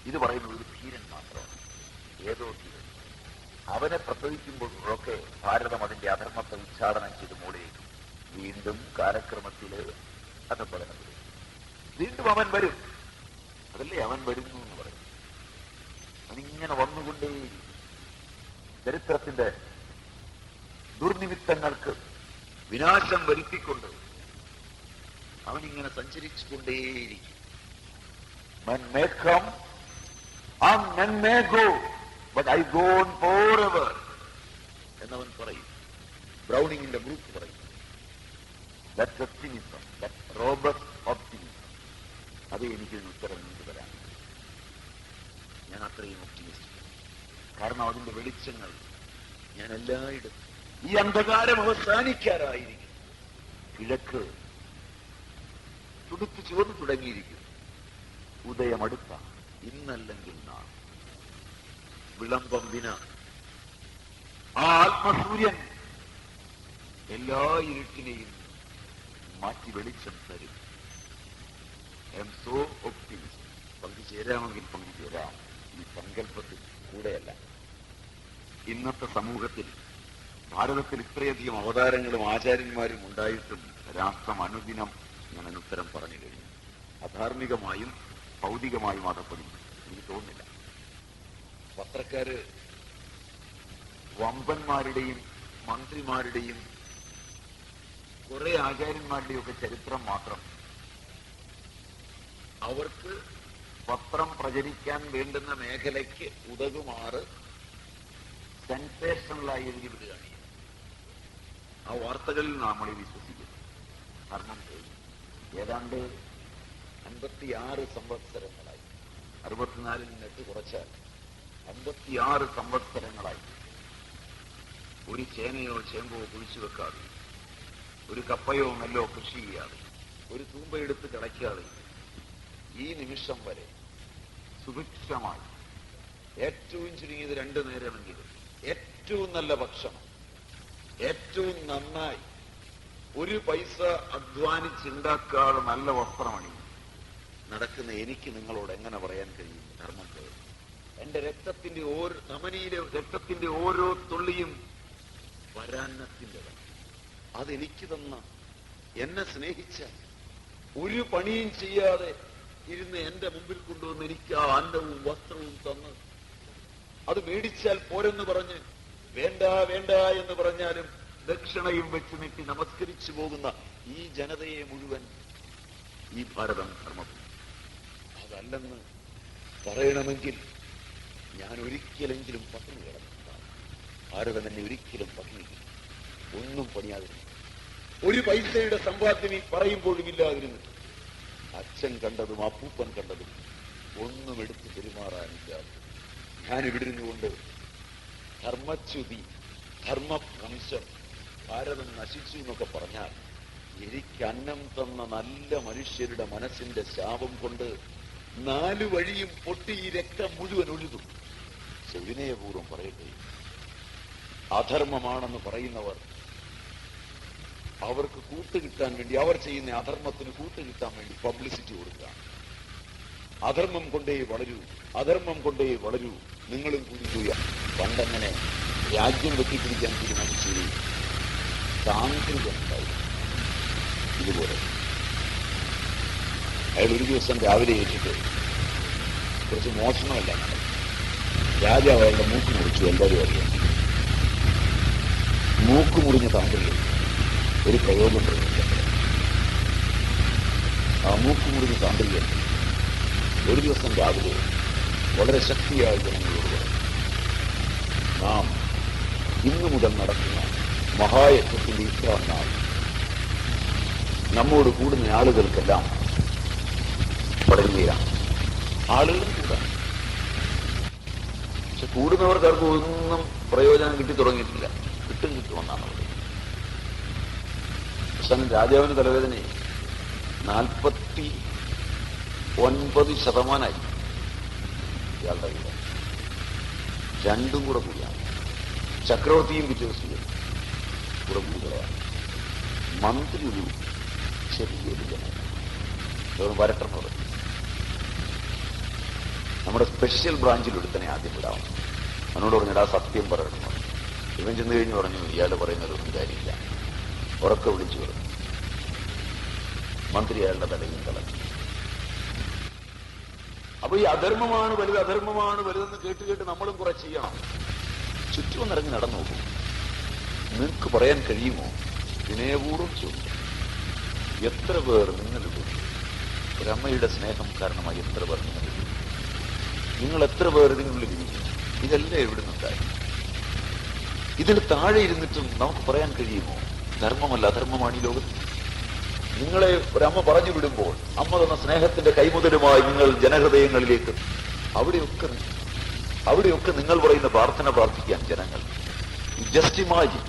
ഇത് പറയുന്നത് ഒരു ധീരൻ മാത്രമാണ്, ഏതോ ധീരൻ. അവനെ പ്രസവിക്കുമ്പോഴൊക്കെ ഭാരതം അതിന്റെ അധർമ്മത്തെ ഉച്ചാടനം ചെയ്ത് മൂടിയേക്കും. വീണ്ടും കാലക്രമത്തില് അധപതനം വരും. വീണ്ടും അവൻ വരും. അതല്ലേ അവൻ വരുന്നു എന്ന് പറയും. അവനിങ്ങനെ വന്നുകൊണ്ടേ ചരിത്രത്തിന്റെ ദുർനിമിത്തങ്ങൾക്ക് വിനാശം വരുത്തിക്കൊണ്ട് അവനിങ്ങനെ സഞ്ചരിച്ചുകൊണ്ടേയിരിക്കും. Men may come and men may go, but I go on forever എന്നവൻ പറയും. ബ്രൗണിങ്ങിന്റെ ഗ്രൂപ്പ് പറയും. That's optimism, that's robust optimism. അത് എനിക്കൊരു ഉത്തരം നിങ്ങൾക്ക് തരാം. ഞാൻ അത്രയും ഒപ്റ്റിമിസ്റ്റ്. കാരണം അതിന്റെ വെളിച്ചങ്ങൾ ഞാൻ എല്ലായിടത്തും. ഈ അന്ധകാരം അവസാനിക്കാറായിരിക്കും. കിഴക്ക് തുടുത്തു ചുവന്നു തുടങ്ങിയിരിക്കും. ഉദയമടുത്ത, ഇന്നല്ലെങ്കിൽ നാളെ. വിളംബം ദിന ആ ആത്മസൂര്യൻ എല്ലാ ഇരുട്ടിനെയും മാറ്റി വെളിച്ചം തരും. I am so optimist. പങ്കുചേരാമെങ്കിൽ പങ്കുചേരാം. ഈ സങ്കല്പത്തിൽ കൂടെയല്ല. ഇന്നത്തെ സമൂഹത്തിൽ ഭാരതത്തിൽ ഇത്രയധികം അവതാരങ്ങളും ആചാര്യന്മാരും ഉണ്ടായിട്ടും രാഷ്ട്രം അനുദിനം ഞാൻ അനുത്തരം പറഞ്ഞു കഴിഞ്ഞു. അധാർമികമായും ഭൗതികമായും അധപ്പതിക്കും എനിക്ക് തോന്നുന്നില്ല. പത്രക്കാര് വമ്പന്മാരുടെയും മന്ത്രിമാരുടെയും കുറെ ആചാര്യന്മാരുടെയും ഒക്കെ ചരിത്രം മാത്രം അവർക്ക് പത്രം പ്രചരിക്കാൻ വേണ്ടുന്ന മേഖലയ്ക്ക് ഉതകുമാറ് സെൻസേഷണലായി എഴുതി വിടുകയാണ്. ആ വാർത്തകളിൽ നമ്മൾ വിശ്വസിക്കുന്നു. കാരണം ഏതാണ്ട് 56 സംവത്സരങ്ങളായി, 64 നിന്നിട്ട് കുറച്ചാൽ 56 സംവത്സരങ്ങളായി ഒരു ചേനയോ ചേമ്പോ കുഴിച്ചു വെക്കാതെ, ഒരു കപ്പയോ നെല്ലോ കൃഷി ചെയ്യാതെ, ഒരു തൂമ്പയെടുത്ത് കിളയ്ക്കാതെ ഈ നിമിഷം വരെ സുഭിക്ഷമായി ഏറ്റവും ചുരുങ്ങിയത് 2 നേരമെങ്കിലും ഏറ്റവും നല്ല ഭക്ഷണം, ഏറ്റവും നന്നായി ഒരു പൈസ അധ്വാനിച്ചുണ്ടാക്കാതെ നല്ല വസ്ത്രമണി നടക്കുന്ന എനിക്ക് നിങ്ങളോട് എങ്ങനെ പറയാൻ കഴിയും ധർമ്മത്തെ? എന്റെ രക്തത്തിന്റെ ധമനിയിലെ രക്തത്തിന്റെ ഓരോ തുള്ളിയും വരാന്നത്തിൻ്റെതാണ്. അതെനിക്ക് തന്ന, എന്നെ സ്നേഹിച്ച, ഒരു പണിയും ചെയ്യാതെ ഇരുന്ന് എന്റെ മുമ്പിൽ കൊണ്ടുവന്ന് എനിക്ക് ആ അന്നവും വസ്ത്രവും തന്ന്, അത് മേടിച്ചാൽ പോരെന്ന് പറഞ്ഞ് വേണ്ട വേണ്ട എന്ന് പറഞ്ഞാലും ദക്ഷിണയും വെച്ച് നീട്ടി നമസ്കരിച്ചു പോകുന്ന ഈ ജനതയെ മുഴുവൻ ഈ ഭാരതം ധർമ്മം. അതല്ലെന്ന് പറയണമെങ്കിൽ ഞാൻ ഒരിക്കലെങ്കിലും പട്ടിണി കിടന്നിട്ടുണ്ടാകും. ഭാരതം എന്നെ ഒരിക്കലും പട്ടിണി, ഒന്നും പണിയാതിരുന്നു, ഒരു പൈസയുടെ സമ്പാദ്യം ഈ പറയുമ്പോഴും ഇല്ലാതിരുന്നു. അച്ഛൻ കണ്ടതും അപ്പൂപ്പൻ കണ്ടതും ഒന്നും എടുത്ത് പെരുമാറാനില്ല. ഞാനിവിടെ ഇരുന്നുകൊണ്ട് ധർമ്മച്യുതി, ധർമ്മഭ്രംശം, ഭാരതം നശിച്ചു എന്നൊക്കെ പറഞ്ഞാൽ എനിക്ക് അന്നം തന്ന നല്ല മനുഷ്യരുടെ മനസ്സിന്റെ ശാപം കൊണ്ട് 4 വഴിയും പൊട്ടി ഈ രക്തം മുഴുവൻ ഒഴുകും. വിനയപൂർവ്വം പറയട്ടെ, അധർമ്മമാണെന്ന് പറയുന്നവർ അവർക്ക് കൂട്ടുകിട്ടാൻ വേണ്ടി, അവർ ചെയ്യുന്ന അധർമ്മത്തിന് കൂട്ടുകിട്ടാൻ വേണ്ടി പബ്ലിസിറ്റി കൊടുക്കുക. അധർമ്മം കൊണ്ടേ വളരൂ, അധർമ്മം കൊണ്ടേ വളരൂ, നിങ്ങളും കൂടി ചെയ്യുക. പണ്ടങ്ങനെ രാജ്യം വെട്ടിപ്പിടിക്കാൻ തീരുമാനിച്ചൊരു താന്ത്രികം ഉണ്ടായിരുന്നു. ഇതുപോലെ അയാൾ ഒരു ദിവസം രാവിലെ ഏറ്റിട്ട് കുറച്ച് മോഷണമല്ല നടന്നു. രാജാവ് അയാളുടെ മൂക്ക് മുറിച്ചു. എല്ലാവരും അറിയാം. മൂക്ക് മുറിഞ്ഞ താന്ത്രികൻ ഒരു പ്രയോഗം പ്രയോഗിക്കപ്പെട്ടു. ആ മൂക്ക് മുറിഞ്ഞ താന്ത്രികൻ ഒരു ദിവസം രാവിലെ വളരെ ശക്തിയായ ജനങ്ങളോട് പറഞ്ഞു, നാം ഇന്നു മുതൽ നടക്കുന്ന മഹായജ്ഞത്തിന്റെ ഇത്രാം നാൾ നമ്മോട് കൂടുന്ന ആളുകൾക്കെല്ലാം പടരുകയാണ്. ആളുകളും കൂടാണ്. പക്ഷെ കൂടുന്നവർക്കാർക്ക് ഒന്നും പ്രയോജനം കിട്ടി തുടങ്ങിയിട്ടില്ല. കിട്ടുമെന്നാണ് അവർ. പക്ഷെ രാജാവിന് തലവേദന 49% ഇയാളുടെ വീട്. രണ്ടും കൂടെ കൂടിയാണ്. ചക്രവർത്തിയും വിശ്വസിക്കും കൂടെ കൂടുതലാണ്. മന്ത്രി ഒരു ചെറിയൊരു ജനം വരട്ടെന്ന് പറയും. നമ്മുടെ സ്പെഷ്യൽ ബ്രാഞ്ചിൽ ഒരുത്തനെ ആദ്യം വിടാം. അവനോട് പറഞ്ഞിടാ സത്യം പറയണം. ഇവൻ ചെന്ന് കഴിഞ്ഞ് പറഞ്ഞു ഇയാൾ പറയുന്നതൊന്നും കാര്യമില്ല. ഉറക്കെ വിളിച്ചു പറഞ്ഞു. മന്ത്രി അയാളുടെ തലയും കളഞ്ഞു. അപ്പൊ ഈ അധർമ്മമാണ് വലുത്, അധർമ്മമാണ് വലുതെന്ന് കേട്ട് കേട്ട് നമ്മളും കുറെ ചെയ്യണം. ചുറ്റും നിറഞ്ഞ് നടന്നു നോക്കും. നിങ്ങൾക്ക് പറയാൻ കഴിയുമോ? വിനയപൂർവ്വം ചോദിക്കും. എത്ര പേർ നിങ്ങളിടും? ഒരമ്മയുടെ സ്നേഹം കാരണമായി എത്ര പേർ നിങ്ങളിടും? നിങ്ങൾ എത്ര പേർ ഇതിനുള്ളിൽ ഇരിക്കും? ഇതെല്ലാം എവിടെ നിന്നുണ്ടായി? ഇതിന് താഴെ ഇരുന്നിട്ടും നമുക്ക് പറയാൻ കഴിയുമോ ധർമ്മമല്ല അധർമ്മമാണ് ഈ ലോകത്ത്? നിങ്ങളെ ഒരമ്മ പറഞ്ഞു വിടുമ്പോൾ അമ്മ തന്ന സ്നേഹത്തിന്റെ കൈമുതലുമായി നിങ്ങൾ ജനഹൃദയങ്ങളിലേക്ക് അവിടെയൊക്കെ നിങ്ങൾ പറയുന്ന പ്രാർത്ഥന പ്രാർത്ഥിക്കാൻ ജനങ്ങൾ. ജസ്റ്റ് ഇമാജിൻ,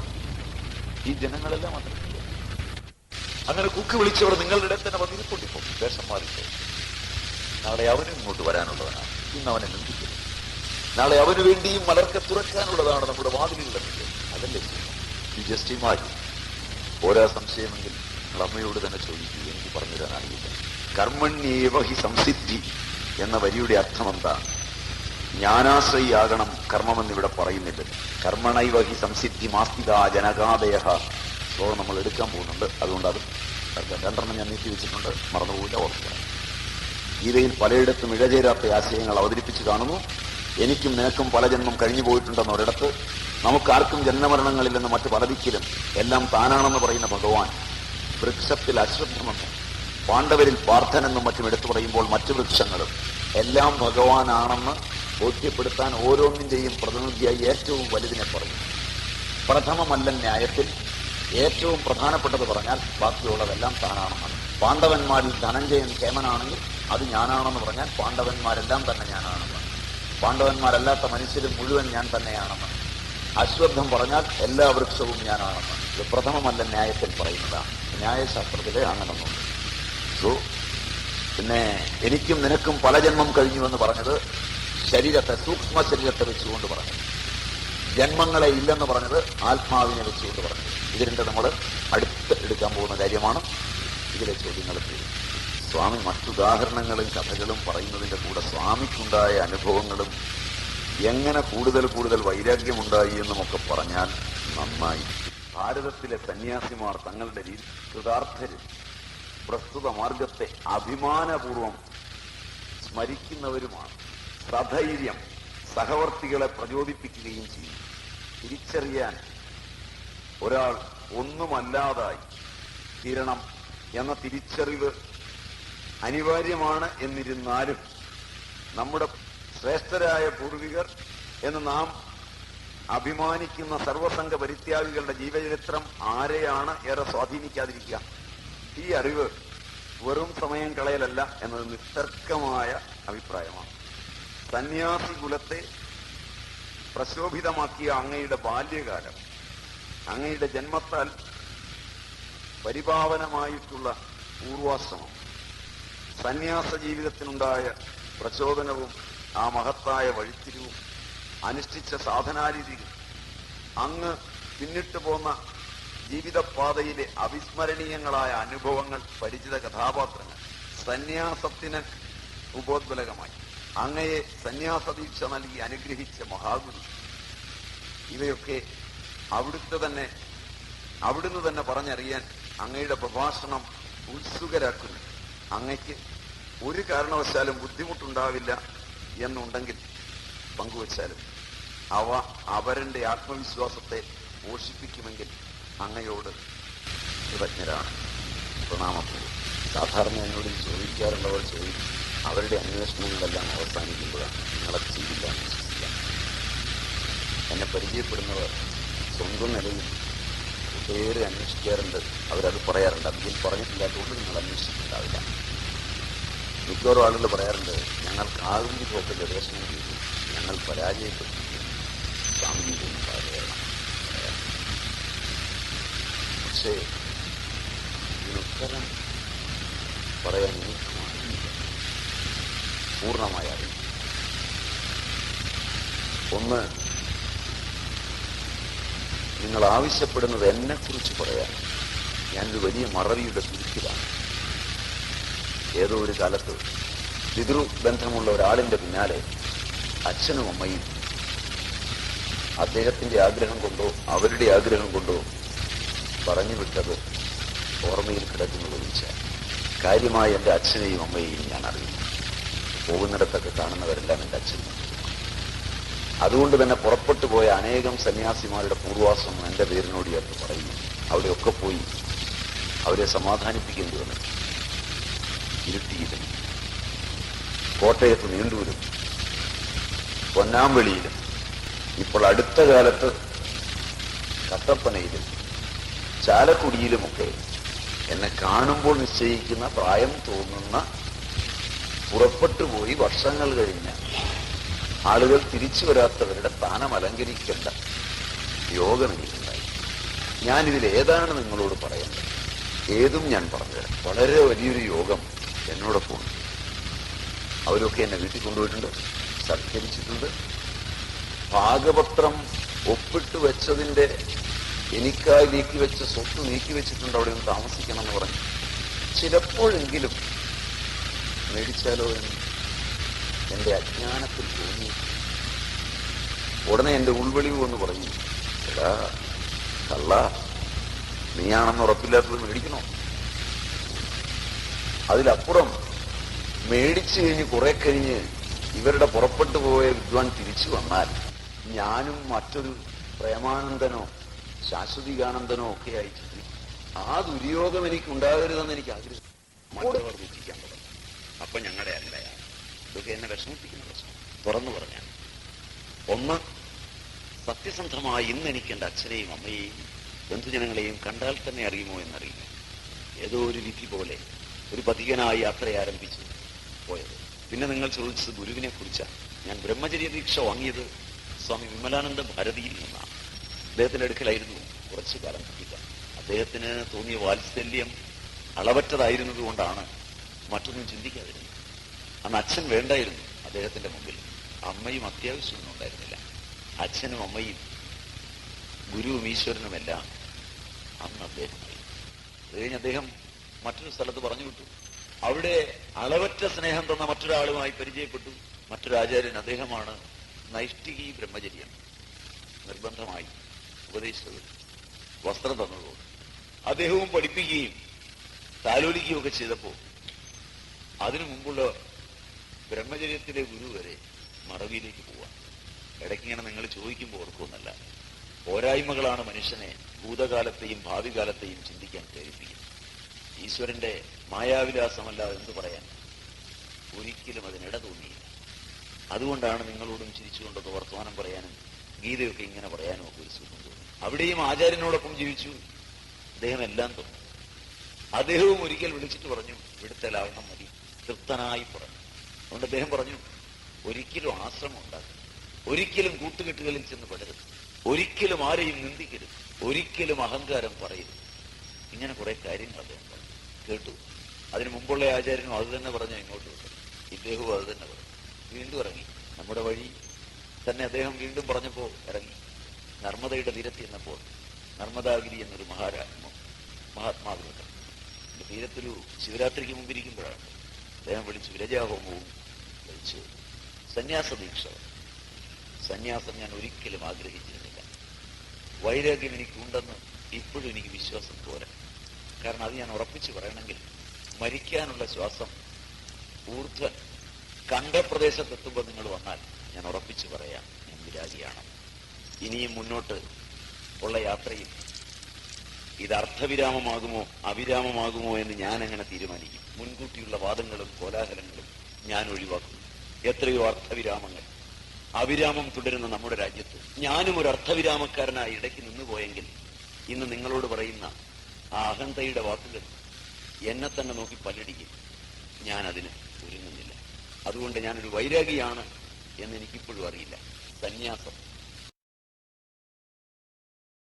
ഈ ജനങ്ങളെല്ലാം അങ്ങനെ കുക്കി വിളിച്ചവർ നിങ്ങളുടെ ഇടയിൽ തന്നെ വന്നിരിക്കൊണ്ടിപ്പോ വേഷം മാറിയിട്ട്. നാളെ അവനും ഇങ്ങോട്ട് വരാനുള്ളവനാണ്. ഇന്ന് അവനെ നിന്ദിക്കുന്നു. നാളെ അവന് വേണ്ടിയും മലർക്കെ തുറക്കാനുള്ളതാണ് നമ്മുടെ വാതിലുകളെങ്കിൽ. അതല്ലേ ഈ ജസ്റ്റ് ഇമാജിൻ. ഓരോ സംശയമെങ്കിൽ നിങ്ങൾ അമ്മയോട് തന്നെ ചോദിക്കുക. എനിക്ക് പറഞ്ഞു തരാനാകില്ല. കർമ്മണ്യേവ ഹി സംസിദ്ധി എന്ന വരിയുടെ അർത്ഥം എന്താണ്? ജ്ഞാനാശ്രയിയാകണം കർമ്മമെന്നിവിടെ പറയുന്നില്ല. കർമ്മണൈവ ഹി സംസിദ്ധി മാസ്തിക ജനകാദയ ശ്ലോകം നമ്മൾ എടുക്കാൻ പോകുന്നുണ്ട്. അതുകൊണ്ട് അത് രണ്ടെണ്ണം ഞാൻ നീക്കി വെച്ചിട്ടുണ്ട്, മറന്നുപോയില്ല, ഓർക്കുക. ഗീതയിൽ പലയിടത്തും ഇഴചേരാത്ത ആശയങ്ങൾ അവതരിപ്പിച്ച് കാണുന്നു. എനിക്കും നിനക്കും പല ജന്മം കഴിഞ്ഞു പോയിട്ടുണ്ടെന്ന് ഒരിടത്ത്, നമുക്കാർക്കും ജന്മമരണങ്ങളില്ലെന്ന് മറ്റു പലതിക്കലും എല്ലാം താനാണെന്ന് പറയുന്ന ഭഗവാൻ വൃക്ഷത്തിൽ അശ്വത്ഥമെന്നും പാണ്ഡവരിൽ പാർത്ഥനെന്നും മറ്റും എടുത്തു പറയുമ്പോൾ മറ്റു വൃക്ഷങ്ങളും എല്ലാം ഭഗവാനാണെന്ന് ബോധ്യപ്പെടുത്താൻ ഓരോന്നിന്റെയും പ്രതിനിധിയായി ഏറ്റവും വലുതിനെ പറഞ്ഞു. പ്രഥമമല്ല ന്യായത്തിൽ ഏറ്റവും പ്രധാനപ്പെട്ടത് പറഞ്ഞാൽ ബാക്കിയുള്ളതെല്ലാം താനാണെന്നാണ്. പാണ്ഡവന്മാരിൽ ധനഞ്ജയൻ കേമനാണെങ്കിൽ അത് ഞാനാണെന്ന് പറഞ്ഞാൽ പാണ്ഡവന്മാരെല്ലാം തന്നെ ഞാനാണെന്ന്. പാണ്ഡവന്മാരല്ലാത്ത മനുഷ്യരും മുഴുവൻ ഞാൻ തന്നെയാണെന്ന്. അശ്വത്ഥം പറഞ്ഞാൽ എല്ലാ വൃക്ഷവും ഞാനാണെന്ന്. ഇത് പ്രഥമമല്ല ന്യായത്തിൽ പറയുന്നതാണ്. ന്യായശാസ്ത്രത്തിലെ അങ്ങനൊന്നുണ്ട്. സോ പിന്നെ എനിക്കും നിനക്കും പല ജന്മം കഴിഞ്ഞു എന്ന് പറഞ്ഞത് ശരീരത്തെ, സൂക്ഷ്മ ശരീരത്തെ വെച്ചുകൊണ്ട് പറഞ്ഞത്. ജന്മങ്ങളെ ഇല്ലെന്ന് പറഞ്ഞത് ആത്മാവിനെ വെച്ചുകൊണ്ട് പറഞ്ഞത്. ഇതിന്റെ നമ്മൾ അടുത്ത് എടുക്കാൻ പോകുന്ന കാര്യമാണ്. ഇതിലെ ചോദ്യങ്ങൾ തീരും. സ്വാമി മറ്റുദാഹരണങ്ങളും കഥകളും പറയുന്നതിന്റെ കൂടെ സ്വാമിക്കുണ്ടായ അനുഭവങ്ങളും എങ്ങനെ കൂടുതൽ കൂടുതൽ വൈരാഗ്യമുണ്ടായി എന്നുമൊക്കെ പറഞ്ഞാൽ നന്നായി. ഭാരതത്തിലെ സന്യാസിമാർ തങ്ങളുടെ കൃതാർത്ഥരും പ്രസ്തുത മാർഗത്തെ അഭിമാനപൂർവം സ്മരിക്കുന്നവരുമാണ്. സധൈര്യം സഹവർത്തികളെ പ്രചോദിപ്പിക്കുകയും ചെയ്യും. തിരിച്ചറിയാൻ ഒരാൾ ഒന്നുമല്ലാതായി തീരണം എന്ന തിരിച്ചറിവ് അനിവാര്യമാണ്. എന്നിരുന്നാലും നമ്മുടെ ശ്രേഷ്ഠരായ പൂർവികർ എന്ന് നാം അഭിമാനിക്കുന്ന സർവസംഘ പരിത്യാഗികളുടെ ജീവചരിത്രം ആരെയാണ് ഏറെ സ്വാധീനിക്കാതിരിക്കുക? ഈ അറിവ് വെറും സമയം കളയലല്ല എന്നത് നിസ്തർക്കമായ അഭിപ്രായമാണ്. സന്യാസി കുലത്തെ പ്രശോഭിതമാക്കിയ അങ്ങയുടെ ബാല്യകാലം, അങ്ങയുടെ ജന്മത്താൽ പരിപാവനമായിട്ടുള്ള പൂർവാശ്രമം, സന്യാസ ജീവിതത്തിനുണ്ടായ പ്രചോദനവും ആ മഹത്തായ വഴിത്തിരിവും, അനുഷ്ഠിച്ച സാധനാരീതികൾ, അങ്ങ് പിന്നിട്ടു പോന്ന ജീവിതപാതയിലെ അവിസ്മരണീയങ്ങളായ അനുഭവങ്ങൾ, പരിചിത കഥാപാത്രങ്ങൾ, സന്യാസത്തിന് ഉപോദ്ബലകമായി അങ്ങയെ സന്യാസദീക്ഷ നൽകി അനുഗ്രഹിച്ച മഹാഗുരു, ഇവയൊക്കെ അവിടുന്ന് തന്നെ പറഞ്ഞറിയാൻ അങ്ങയുടെ പ്രഭാഷണം ഉത്സുകരാക്കുന്നു. അങ്ങയ്ക്ക് ഒരു കാരണവശാലും ബുദ്ധിമുട്ടുണ്ടാവില്ല എന്നുണ്ടെങ്കിൽ പങ്കുവച്ചാലും അവ അവരുടെ ആത്മവിശ്വാസത്തെ പോഷിപ്പിക്കുമെങ്കിൽ അങ്ങയോട് കൃതജ്ഞരാണ്. പ്രണാമപൂർവ്വം. സാധാരണ എന്നോട് ചോദിക്കാറുള്ളവർ ചോദിക്കും, അവരുടെ അന്വേഷണങ്ങളെല്ലാം അവസാനിക്കുമ്പോഴാണ് നിങ്ങളെ ചെയ്യില്ല എന്ന് വിശ്വസിക്കാം. എന്നെ പരിചയപ്പെടുന്നവർ സ്വന്തം നിലയിൽ ഒട്ടേറെ അന്വേഷിക്കാറുണ്ട്. അവരത് പറയാറുണ്ട്. അതിൽ പറഞ്ഞിട്ടില്ലാത്തതുകൊണ്ട് നിങ്ങൾ അന്വേഷിച്ചിട്ടുണ്ടാവില്ല. മിക്കവാറും ആളുകൾ പറയാറുണ്ട്, ഞങ്ങൾക്കാകുന്ന ഒക്കെ ഗവേഷണം ചെയ്തു, ഞങ്ങൾ പരാജയപ്പെട്ടു, സ്വാമിജിയും പറയാം. പക്ഷേ ഇതിനുത്തരം പറയാൻ എനിക്ക് പൂർണ്ണമായ അറിയില്ല. ഒന്ന്, നിങ്ങൾ ആവശ്യപ്പെടുന്നത് എന്നെക്കുറിച്ച് പറയാൻ ഞാനൊരു വലിയ മറവിയുടെ തുരുത്തിലാണ്. ഏതോ ഒരു കാലത്ത് പിതൃബന്ധമുള്ള ഒരാളിന്റെ പിന്നാലെ അച്ഛനും അമ്മയും അദ്ദേഹത്തിന്റെ ആഗ്രഹം കൊണ്ടോ അവരുടെ ആഗ്രഹം കൊണ്ടോ പറഞ്ഞു വിട്ടത് ഓർമ്മയിൽ കിടക്കുന്നത് വെച്ചാൽ കാര്യമായി എൻ്റെ അച്ഛനെയും അമ്മയെയും ഞാൻ അറിയുന്നു. പോകുന്നിടത്തൊക്കെ കാണുന്നവരെല്ലാം എൻ്റെ അച്ഛനും. അതുകൊണ്ട് തന്നെ പുറപ്പെട്ടു പോയ അനേകം സന്യാസിമാരുടെ പൂർവാസം എൻ്റെ പേരിനോട് ചേർത്ത് പറയുന്നു. അവിടെയൊക്കെ പോയി അവരെ സമാധാനിപ്പിക്കേണ്ടി വന്നു. ഇരുട്ടിയിലും കോട്ടയത്ത് നീണ്ടൂരും പൊന്നാമ്പള്ളിയിലും ഇപ്പോൾ അടുത്ത കാലത്ത് കട്ടപ്പനയിലും ചാലക്കുടിയിലുമൊക്കെ എന്നെ കാണുമ്പോൾ നിശ്ചയിക്കുന്ന പ്രായം തോന്നുന്ന പുറപ്പെട്ടു പോയി വർഷങ്ങൾ കഴിഞ്ഞ ആളുകൾ തിരിച്ചു വരാത്തവരുടെ സ്ഥാനം അലങ്കരിക്കേണ്ട യോഗം എനിക്കുണ്ടായി. ഞാനിതിൽ ഏതാണ് നിങ്ങളോട് പറയേണ്ടത്? ഏതും ഞാൻ പറഞ്ഞുതരാം. വളരെ വലിയൊരു യോഗം എന്നോടൊപ്പം ഉണ്ട്. അവരൊക്കെ എന്നെ വീട്ടിൽ കൊണ്ടുപോയിട്ടുണ്ട്, സത്കരിച്ചിട്ടുണ്ട്. ഭാഗപത്രം ഒപ്പിട്ട് വെച്ചതിന്റെ എനിക്കായി നീക്കിവെച്ച സ്വത്ത് നീക്കിവെച്ചിട്ടുണ്ട്. അവിടെ ഒന്ന് താമസിക്കണം എന്ന് പറഞ്ഞു. ചിലപ്പോഴെങ്കിലും മേടിച്ചാലോ എന്ന് എന്റെ അജ്ഞാനത്തിൽ തോന്നി. ഉടനെ എന്റെ ഉൾവെളിവ് എന്ന് പറഞ്ഞു, എടാ കള്ള, നീയാണെന്ന് ഉറപ്പില്ലാത്തത് മേടിക്കണോ? അതിലപ്പുറം മേടിച്ചു കഴിഞ്ഞ് കുറെ കഴിഞ്ഞ് ഇവരുടെ പുറപ്പെട്ടു പോയ വിദ്വാൻ തിരിച്ചു വന്നാൽ ഞാനും മറ്റൊരു പ്രേമാനന്ദനോ ശാശ്വതികാനന്ദനോ ഒക്കെ ആയിട്ട് ആ ദുര്യോഗം എനിക്ക് ഉണ്ടാകരുതെന്ന് എനിക്ക് ആഗ്രഹം. മറ്റുള്ളവർ ദുഃഖിക്കാൻ തുടങ്ങി. അപ്പൊ ഞങ്ങളുടെ അല്ലയാണ് ഇതൊക്കെ എന്നെ വിഷമിപ്പിക്കുന്ന പ്രശ്നം. തുറന്നു പറഞ്ഞാൽ, ഒന്ന്, സത്യസന്ധമായി ഇന്ന് എനിക്ക് എൻ്റെ അച്ഛനെയും അമ്മയെയും ബന്ധുജനങ്ങളെയും കണ്ടാൽ തന്നെ അറിയുമോ എന്നറിയില്ല. ഏതോ ഒരു വിധി പോലെ ഒരു പതികനായി യാത്ര ആരംഭിച്ചു പോയത്. പിന്നെ നിങ്ങൾ ചോദിച്ചത് ഗുരുവിനെ കുറിച്ചാണ്. ഞാൻ ബ്രഹ്മചര്യ ദീക്ഷ വാങ്ങിയത് സ്വാമി വിമലാനന്ദ ഭാരതിയിൽ നിന്നാണ്. അദ്ദേഹത്തിന്റെ അടുക്കലായിരുന്നു കുറച്ചു കാലം പഠിക്കാൻ. അദ്ദേഹത്തിന് തോന്നിയ വാത്സല്യം അളവറ്റതായിരുന്നത് കൊണ്ടാണ് മറ്റൊന്നും ചിന്തിക്കാതിരുന്നത്. അന്ന് അച്ഛൻ വേണ്ടായിരുന്നു അദ്ദേഹത്തിന്റെ മുമ്പിൽ. അമ്മയും അത്യാവശ്യമൊന്നും ഉണ്ടായിരുന്നില്ല. അച്ഛനും അമ്മയും ഗുരുവും ഈശ്വരനുമെല്ലാം അന്ന് അദ്ദേഹമായി. അത് കഴിഞ്ഞ് അദ്ദേഹം മറ്റൊരു സ്ഥലത്ത് പറഞ്ഞു വിട്ടു. അവിടെ അളവറ്റ സ്നേഹം തന്ന മറ്റൊരാളുമായി പരിചയപ്പെട്ടു. മറ്റൊരു ആചാര്യൻ, അദ്ദേഹമാണ് നൈഷ്ഠികി ബ്രഹ്മചര്യം നിർബന്ധമായി ഉപദേശിച്ചത്, വസ്ത്രം തന്നതോ. അദ്ദേഹവും പഠിപ്പിക്കുകയും താലോലിക്കുകയും ഒക്കെ ചെയ്തപ്പോൾ അതിനു മുമ്പുള്ള ബ്രഹ്മചര്യത്തിലെ ഗുരു വരെ മറവിയിലേക്ക് പോവാൻ. ഇടയ്ക്കിങ്ങനെ നിങ്ങൾ ചോദിക്കുമ്പോൾ ഓർക്കുമെന്നല്ല, പോരായ്മകളാണ് മനുഷ്യനെ ഭൂതകാലത്തെയും ഭാവി കാലത്തെയും ചിന്തിക്കാൻ പ്രേരിപ്പിക്കുന്നത്. ഈശ്വരന്റെ മായാവിലാസമല്ലാതെ എന്തു പറയാൻ? ഒരിക്കലും അതിനിട തോന്നിയില്ല. അതുകൊണ്ടാണ് നിങ്ങളോടും ചിരിച്ചുകൊണ്ടൊക്കെ വർത്തമാനം പറയാനും ഗീതയൊക്കെ ഇങ്ങനെ പറയാനും ഒക്കെ ഒരു സുഖം തോന്നി. അവിടെയും ആചാര്യനോടൊപ്പം ജീവിച്ചു. അദ്ദേഹം എല്ലാം തോന്നി. അദ്ദേഹവും ഒരിക്കൽ വിളിച്ചിട്ട് പറഞ്ഞു, ഇവിടുത്തെ ലാവണം മതി, തൃപ്തനായി പറഞ്ഞു. അതുകൊണ്ട് അദ്ദേഹം പറഞ്ഞു, ഒരിക്കലും ആശ്രമം ഉണ്ടാക്കരുത്, ഒരിക്കലും കൂട്ടുകെട്ടുകളിൽ ചെന്ന് പെടരുത്, ഒരിക്കലും ആരെയും നിന്ദിക്കരുത്, ഒരിക്കലും അഹങ്കാരം പറയരുത്. ഇങ്ങനെ കുറെ കാര്യങ്ങൾ അദ്ദേഹം പറഞ്ഞു. കേട്ടു. അതിനു മുമ്പുള്ള ആചാര്യനും അത് തന്നെ പറഞ്ഞു ഇങ്ങോട്ട് വിട്ടു. ഇദ്ദേഹവും അത് തന്നെ പറഞ്ഞു. വീണ്ടും ഇറങ്ങി. നമ്മുടെ വഴി തന്നെ അദ്ദേഹം വീണ്ടും പറഞ്ഞപ്പോ ഇറങ്ങി. നർമ്മദയുടെ തീരത്ത് എന്നപ്പോൾ നർമ്മദാഗിരി എന്നൊരു മഹാത്മാവിനുണ്ട്. തീരത്തൊരു ശിവരാത്രിക്ക് മുമ്പിരിക്കുമ്പോഴാണ് അദ്ദേഹം വിളിച്ച് വിരജാഹോമവും വിളിച്ച് സന്യാസ ദീക്ഷ. സന്യാസം ഞാൻ ഒരിക്കലും ആഗ്രഹിച്ചിരുന്നില്ല. വൈരാഗ്യം എനിക്കുണ്ടെന്ന് ഇപ്പോഴും എനിക്ക് വിശ്വാസം പോരാ. കാരണം അത് ഞാൻ ഉറപ്പിച്ചു പറയണമെങ്കിൽ മരിക്കാനുള്ള ശ്വാസം ഊർധ്വൻ കണ്ഠപ്രദേശത്തെത്തുമ്പോൾ നിങ്ങൾ വന്നാൽ ഞാൻ ഉറപ്പിച്ചു പറയാം, ഞാൻ വിരാഗിയാണ്. ഇനിയും മുന്നോട്ട് ഉള്ള യാത്രയിൽ ഇത് അർത്ഥവിരാമമാകുമോ അവിരാമമാകുമോ എന്ന് ഞാൻ എങ്ങനെ തീരുമാനിക്കും? മുൻകൂട്ടിയുള്ള വാദങ്ങളും കോലാഹലങ്ങളും ഞാൻ ഒഴിവാക്കും. എത്രയോ അർത്ഥവിരാമങ്ങൾ അവിരാമം തുടരുന്ന നമ്മുടെ രാജ്യത്ത് ഞാനും ഒരു അർത്ഥവിരാമക്കാരനായി ഇടയ്ക്ക് നിന്നുപോയെങ്കിൽ ഇന്ന് നിങ്ങളോട് പറയുന്ന ആ അഹന്തയുടെ വാക്കുകൾ എന്നെ തന്നെ നോക്കി പല്ലടിക്കും. ഞാൻ അതിന് ഒരുങ്ങുന്നില്ല. അതുകൊണ്ട് ഞാനൊരു വൈരാഗിയാണ് എന്ന് എനിക്കിപ്പോഴും അറിയില്ല. സന്യാസം